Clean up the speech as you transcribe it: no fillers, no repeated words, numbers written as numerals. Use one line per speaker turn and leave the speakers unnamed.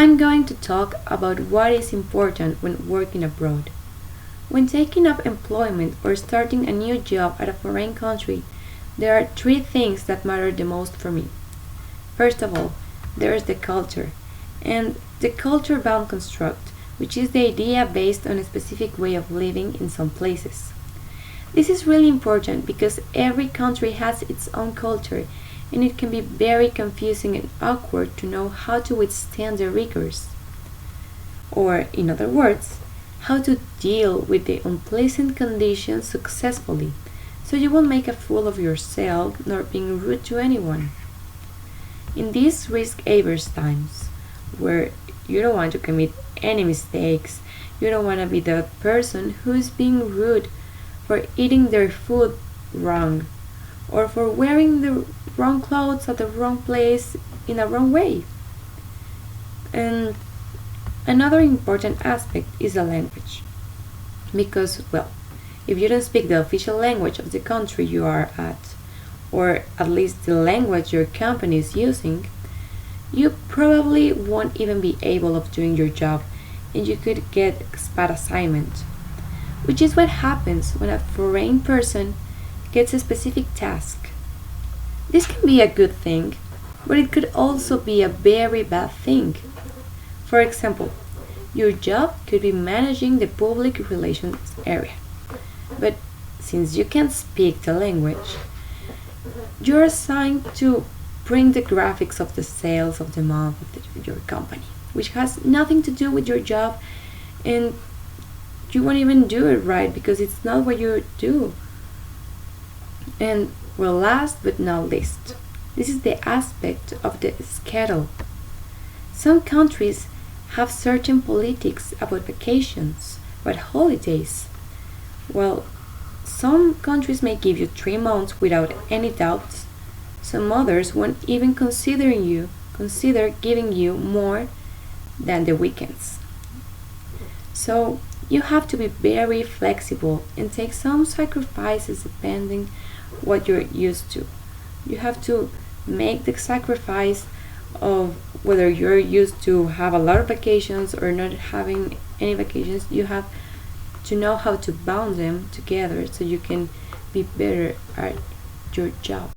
I'm going to talk about what is important when working abroad. When taking up employment or starting a new job at a foreign country, there are three things that matter the most for me. First of all, there is the culture, and the culture-bound construct, which is the idea based on a specific way of living in some places. This is really important because every country has its own culture, and it can be very confusing and awkward to know how to withstand the rigors. Or, in other words, how to deal with the unpleasant conditions successfully, so you won't make a fool of yourself nor being rude to anyone. In these risk-averse times, where you don't want to commit any mistakes, you don't want to be the person who is being rude for eating their food wrong, or for wearing the wrong clothes at the wrong place in a wrong way. And another important aspect is the language. Because, well, if you don't speak the official language of the country you are at, or at least the language your company is using, you probably won't even be able of doing your job, and you could get expat assignment, which is what happens when a foreign person gets a specific task. This can be a good thing, but it could also be a very bad thing. For example, your job could be managing the public relations area, but since you can't speak the language, you're assigned to bring the graphics of the sales of the month of your company, which has nothing to do with your job, and you won't even do it right because it's not what you do. And well, last but not least, this is the aspect of the schedule. Some countries have certain politics about vacations, about holidays. Well, some countries may give you 3 months without any doubts. Some others won't even consider giving you more than the weekends. So you have to be very flexible and take some sacrifices depending what you're used to. You have to make the sacrifice of whether you're used to have a lot of vacations or not having any vacations. You have to know how to bound them together so you can be better at your job.